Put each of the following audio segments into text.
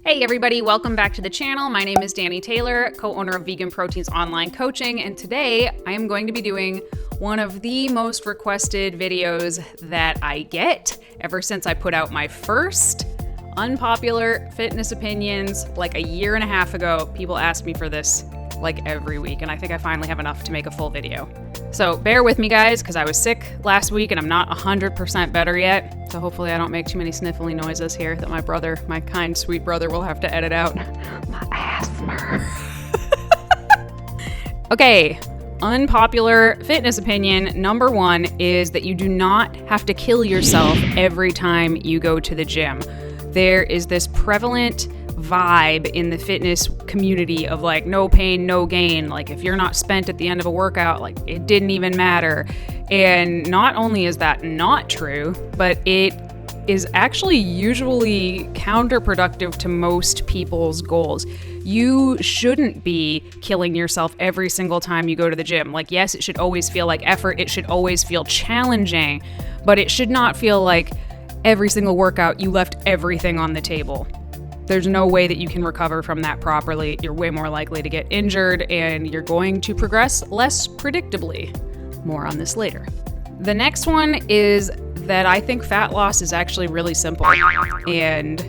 Hey everybody, welcome back to the channel. My name is Danny Taylor, co-owner of VeganProteins online coaching, and today I am going to be doing one of the most requested videos that I get ever since I put out my first unpopular fitness opinions like a year and a half ago. People ask me for this like every week, and I think I finally have enough to make a full video. So bear with me guys, because I was sick last week and I'm not 100% better yet. So hopefully I don't make too many sniffly noises here that my brother, my kind, sweet brother, will have to edit out. My asthma. Okay, unpopular fitness opinion number one is that you do not have to kill yourself every time you go to the gym. There is this prevalent vibe in the fitness community of like no pain, no gain. Like if you're not spent at the end of a workout, like it didn't even matter. And not only is that not true, but it is actually usually counterproductive to most people's goals. You shouldn't be killing yourself every single time you go to the gym. Like, yes, it should always feel like effort. It should always feel challenging, but it should not feel like every single workout you left everything on the table. There's no way that you can recover from that properly. You're way more likely to get injured and you're going to progress less predictably. More on this later. The next one is that I think fat loss is actually really simple, and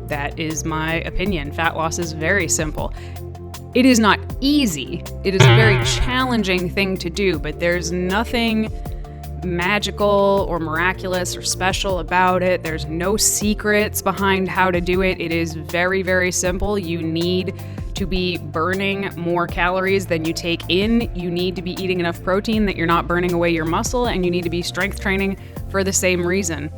that is my opinion. Fat loss is very simple. It is not easy. It is a very challenging thing to do, but there's nothing magical or miraculous or special about it. There's no secrets behind how to do it. It is very, very simple. You need to be burning more calories than you take in. You need to be eating enough protein that you're not burning away your muscle, and you need to be strength training for the same reason.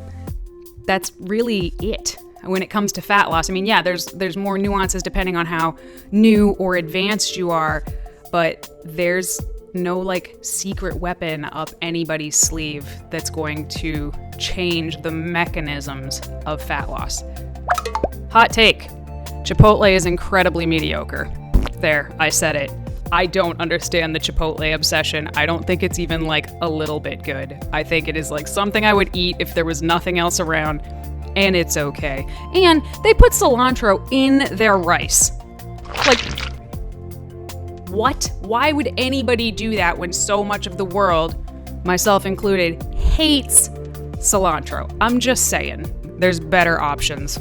That's really it when it comes to fat loss. I mean, yeah, there's more nuances depending on how new or advanced you are, but there's no like secret weapon up anybody's sleeve that's going to change the mechanisms of fat loss. Hot take. Chipotle is incredibly mediocre. There, I said it. I don't understand the Chipotle obsession. I don't think it's even like a little bit good. I think it is like something I would eat if there was nothing else around, and it's okay. And they put cilantro in their rice. Like, what? Why would anybody do that when so much of the world, myself included, hates cilantro? I'm just saying, there's better options.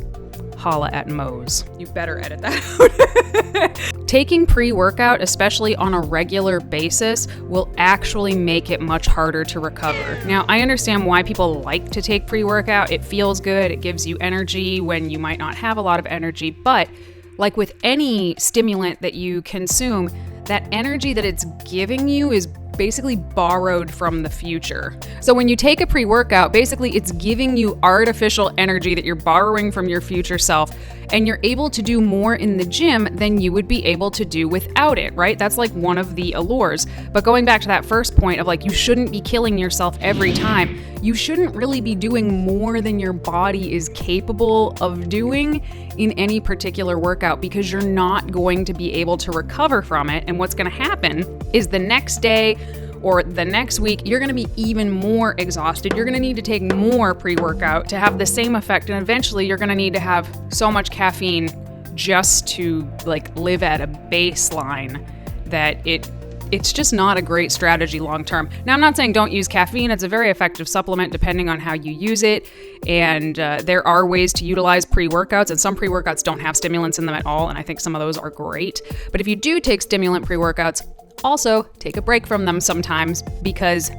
Holla at Moe's. You better edit that out. Taking pre-workout, especially on a regular basis, will actually make it much harder to recover. Now, I understand why people like to take pre-workout. It feels good. It gives you energy when you might not have a lot of energy. But like with any stimulant that you consume, that energy that it's giving you is basically borrowed from the future. So when you take a pre-workout, basically it's giving you artificial energy that you're borrowing from your future self, and you're able to do more in the gym than you would be able to do without it, right? That's like one of the allures. But going back to that first point of like, you shouldn't be killing yourself every time. You shouldn't really be doing more than your body is capable of doing in any particular workout, because you're not going to be able to recover from it. And what's going to happen is the next day or the next week, you're going to be even more exhausted. You're going to need to take more pre-workout to have the same effect. And eventually you're going to need to have so much caffeine just to like live at a baseline that it's just not a great strategy long term. Now, I'm not saying don't use caffeine. It's a very effective supplement depending on how you use it. And there are ways to utilize pre-workouts, and some pre-workouts don't have stimulants in them at all. And I think some of those are great. But if you do take stimulant pre-workouts, also take a break from them sometimes, because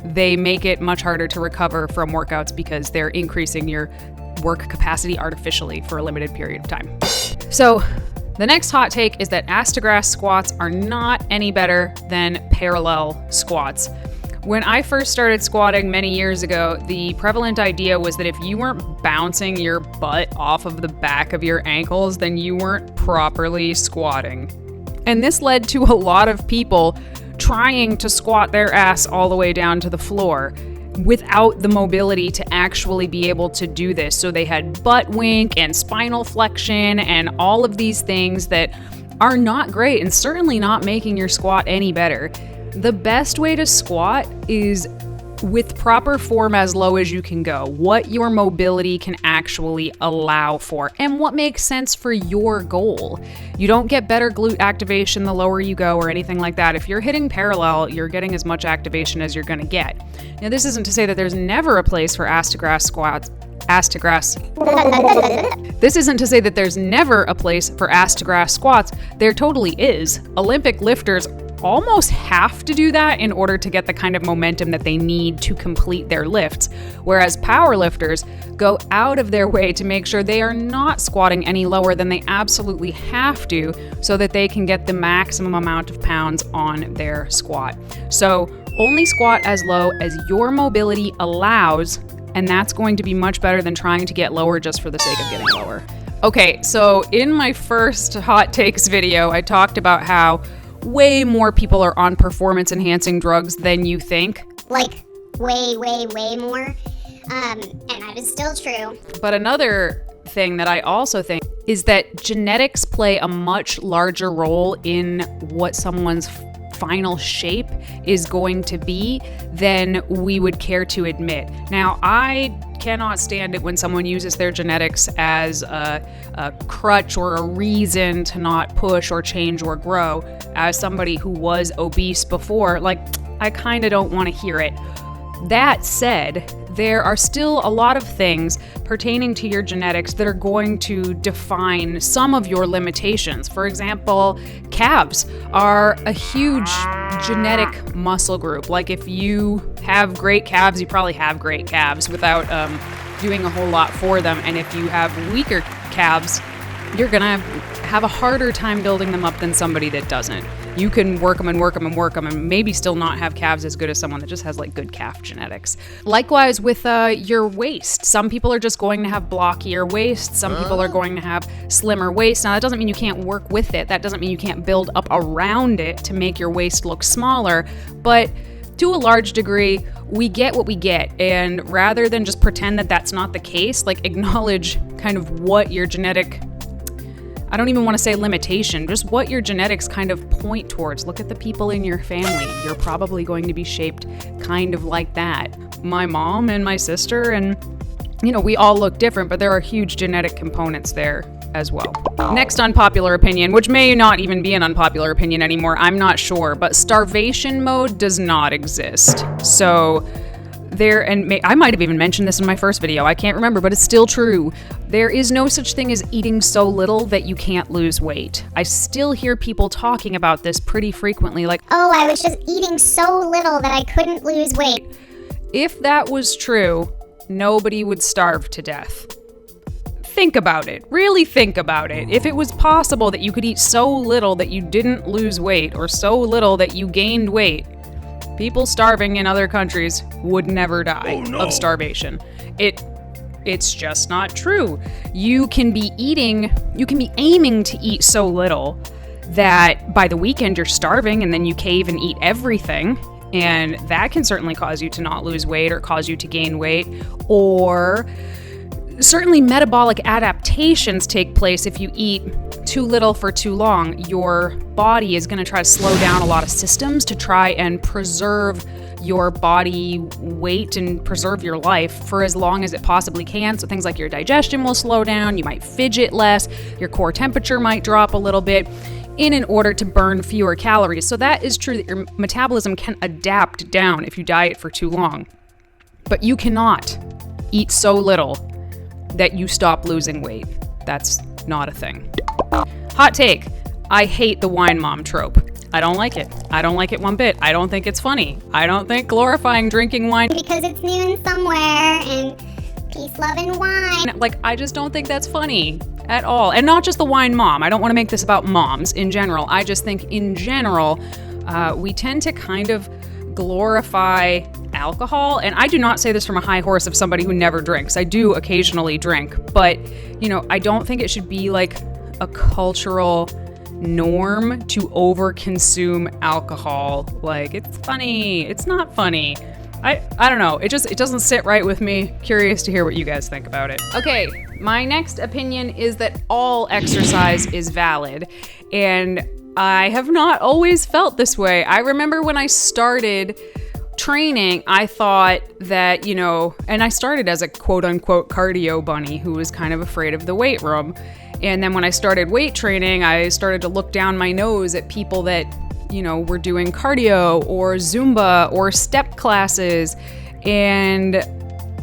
they make it much harder to recover from workouts because they're increasing your work capacity artificially for a limited period of time. So the next hot take is that ass to grass squats are not any better than parallel squats. When I first started squatting many years ago, the prevalent idea was that if you weren't bouncing your butt off of the back of your ankles, then you weren't properly squatting. And this led to a lot of people trying to squat their ass all the way down to the floor without the mobility to actually be able to do this. So they had butt wink and spinal flexion and all of these things that are not great and certainly not making your squat any better. The best way to squat is with proper form as low as you can go, what your mobility can actually allow for, and what makes sense for your goal. You don't get better glute activation the lower you go or anything like that. If you're hitting parallel, you're getting as much activation as you're going to get. Now, this isn't to say that there's never a place for ass to grass squats. This isn't to say that there's never a place for ass to grass squats. There totally is. Olympic lifters almost have to do that in order to get the kind of momentum that they need to complete their lifts, whereas power lifters go out of their way to make sure they are not squatting any lower than they absolutely have to so that they can get the maximum amount of pounds on their squat. So only squat as low as your mobility allows, and that's going to be much better than trying to get lower just for the sake of getting lower. Okay, so in my first hot takes video, I talked about how way more people are on performance enhancing drugs than you think. Like, way more. And that is still true. But another thing that I also think is that genetics play a much larger role in what someone's final shape is going to be than we would care to admit. Now, I cannot stand it when someone uses their genetics as a crutch or a reason to not push or change or grow. As somebody who was obese before, I kind of don't want to hear it. That said, there are still a lot of things pertaining to your genetics that are going to define some of your limitations. For example, calves are a huge genetic muscle group. Like, if you have great calves, you probably have great calves without doing a whole lot for them. And if you have weaker calves, you're gonna have a harder time building them up than somebody that doesn't. You can work them and maybe still not have calves as good as someone that just has good calf genetics. Likewise with your waist. Some people are just going to have blockier waists. Some people are going to have slimmer waists. Now, that doesn't mean you can't work with it. That doesn't mean you can't build up around it to make your waist look smaller. But to a large degree, we get what we get. And rather than just pretend that that's not the case, acknowledge kind of what your genetic, I don't even want to say limitation, just what your genetics kind of point towards. Look at the people in your family. You're probably going to be shaped kind of like that. My mom and my sister, and we all look different, but there are huge genetic components there as well. Next unpopular opinion, which may not even be an unpopular opinion anymore, I'm not sure, but starvation mode does not exist. So I might have even mentioned this in my first video, I can't remember, but it's still true. There is no such thing as eating so little that you can't lose weight. I still hear people talking about this pretty frequently, oh, I was just eating so little that I couldn't lose weight. If that was true, nobody would starve to death. Think about it. Really think about it. If it was possible that you could eat so little that you didn't lose weight, or so little that you gained weight, people starving in other countries would never die of starvation. It's just not true. You can be aiming to eat so little that by the weekend you're starving and then you cave and eat everything. And that can certainly cause you to not lose weight or cause you to gain weight. Or certainly metabolic adaptations take place if you eat too little for too long. Your body is going to try to slow down a lot of systems to try and preserve your body weight and preserve your life for as long as it possibly can. So things like your digestion will slow down, you might fidget less, your core temperature might drop a little bit in order to burn fewer calories. So that is true that your metabolism can adapt down if you diet for too long. But you cannot eat so little that you stop losing weight. That's not a thing. Hot take. I hate the wine mom trope. I don't like it. I don't like it one bit. I don't think it's funny. I don't think glorifying drinking wine because it's noon somewhere and peace, love, and wine. I just don't think that's funny at all. And not just the wine mom. I don't want to make this about moms in general. I just think in general, we tend to kind of glorify alcohol. And I do not say this from a high horse of somebody who never drinks. I do occasionally drink, but I don't think it should be a cultural norm to overconsume alcohol. It's funny. It's not funny. I don't know. It doesn't sit right with me. Curious to hear what you guys think about it. Okay, my next opinion is that all exercise is valid, and I have not always felt this way. I remember when I started training, I thought that, and I started as a quote unquote cardio bunny who was kind of afraid of the weight room. And then when I started weight training, I started to look down my nose at people that, were doing cardio or Zumba or step classes. And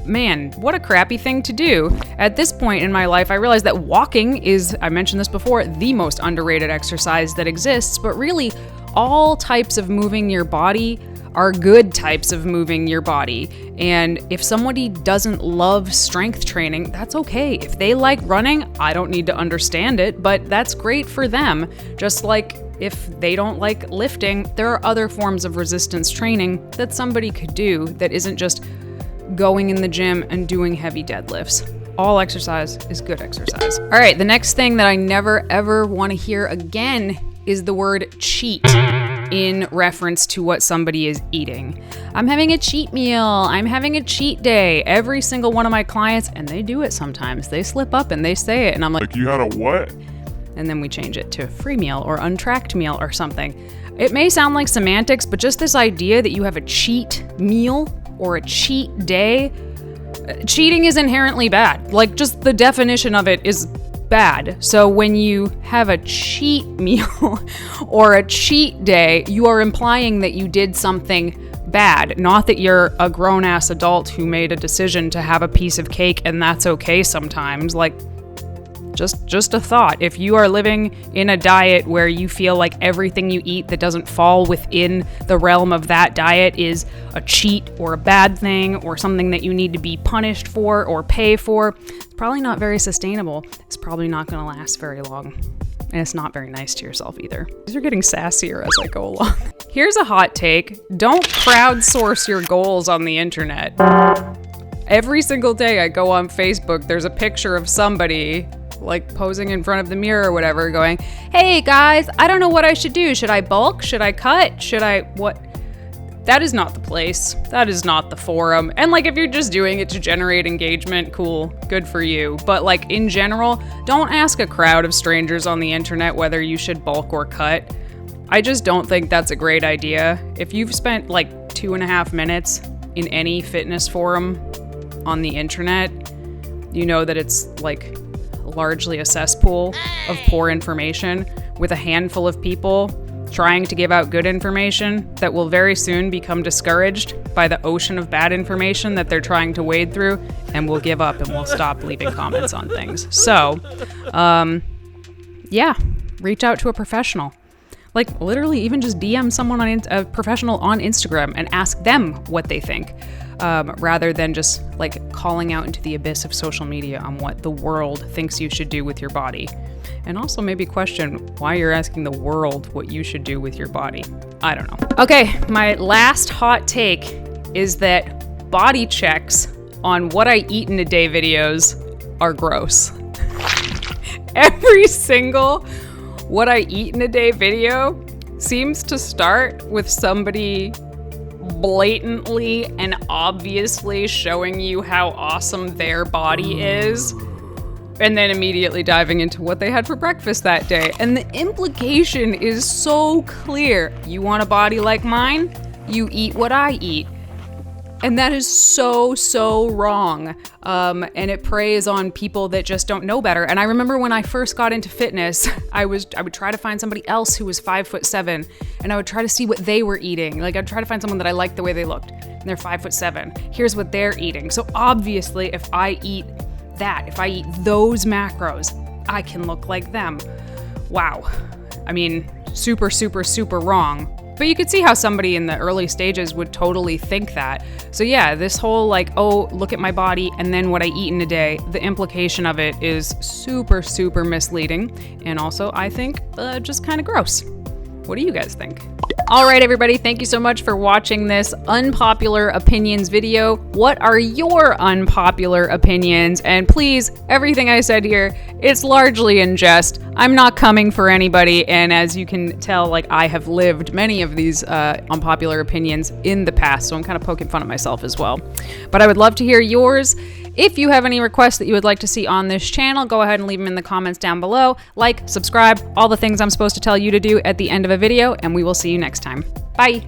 man, what a crappy thing to do. At this point in my life, I realized that walking is, I mentioned this before, the most underrated exercise that exists, but really all types of moving your body are good types of moving your body. And if somebody doesn't love strength training, that's okay. If they like running, I don't need to understand it, but that's great for them. Just like if they don't like lifting, there are other forms of resistance training that somebody could do that isn't just going in the gym and doing heavy deadlifts. All exercise is good exercise. All right, the next thing that I never ever want to hear again is the word cheat in reference to what somebody is eating. I'm having a cheat meal. I'm having a cheat day. Every single one of my clients, and they do it sometimes, they slip up and they say it, and I'm like, you had a what? And then we change it to free meal or untracked meal or something. It may sound like semantics, but just this idea that you have a cheat meal or a cheat day, cheating is inherently bad. Like, just the definition of it is bad. So when you have a cheat meal or a cheat day, you are implying that you did something bad, not that you're a grown-ass adult who made a decision to have a piece of cake and that's okay sometimes. Like, just a thought. If you are living in a diet where you feel like everything you eat that doesn't fall within the realm of that diet is a cheat or a bad thing or something that you need to be punished for or pay for, it's probably not very sustainable. It's probably not going to last very long. And it's not very nice to yourself either. You're getting sassier as I go along. Here's a hot take. Don't crowdsource your goals on the internet. Every single day I go on Facebook, there's a picture of somebody like posing in front of the mirror or whatever going, hey guys, I don't know what I should do. Should I bulk? Should I cut? Should I what? That is not the place. That is not the forum. And like, if you're just doing it to generate engagement, cool, good for you. But like in general, don't ask a crowd of strangers on the internet whether you should bulk or cut. I just don't think that's a great idea. If you've spent like 2.5 minutes in any fitness forum on the internet, you know that it's like largely a cesspool of poor information with a handful of people trying to give out good information that will very soon become discouraged by the ocean of bad information that they're trying to wade through, and will give up and will stop leaving comments on things. So, yeah, reach out to a professional. Like literally even just DM someone a professional on Instagram and ask them what they think. Rather than just like calling out into the abyss of social media on what the world thinks you should do with your body. And also maybe question why you're asking the world what you should do with your body. I don't know. Okay, my last hot take is that body checks on what I eat in a day videos are gross. Every single what I eat in a day video seems to start with somebody blatantly and obviously showing you how awesome their body is, and then immediately diving into what they had for breakfast that day. And the implication is so clear. You want a body like mine? You eat what I eat. And that is so wrong. And it preys on people that just don't know better. And I remember when I first got into fitness, I would try to find somebody else who was 5'7", and I would try to see what they were eating. Like I'd try to find someone that I liked the way they looked, and they're 5'7". Here's what they're eating. So obviously, if I eat those macros, I can look like them. Wow. I mean, super wrong. But you could see how somebody in the early stages would totally think that. So yeah, this whole like, oh, look at my body and then what I eat in a day, the implication of it is super misleading. And also, I think, just kind of gross. What do you guys think? All right, everybody, thank you so much for watching this unpopular opinions video. What are your unpopular opinions? And please, everything I said here, it's largely in jest. I'm not coming for anybody, and as you can tell, like I have lived many of these unpopular opinions in the past, so I'm kind of poking fun at myself as well. But I would love to hear yours. If you have any requests that you would like to see on this channel, go ahead and leave them in the comments down below. Like, subscribe, all the things I'm supposed to tell you to do at the end of a video, and we will see you next time. Bye.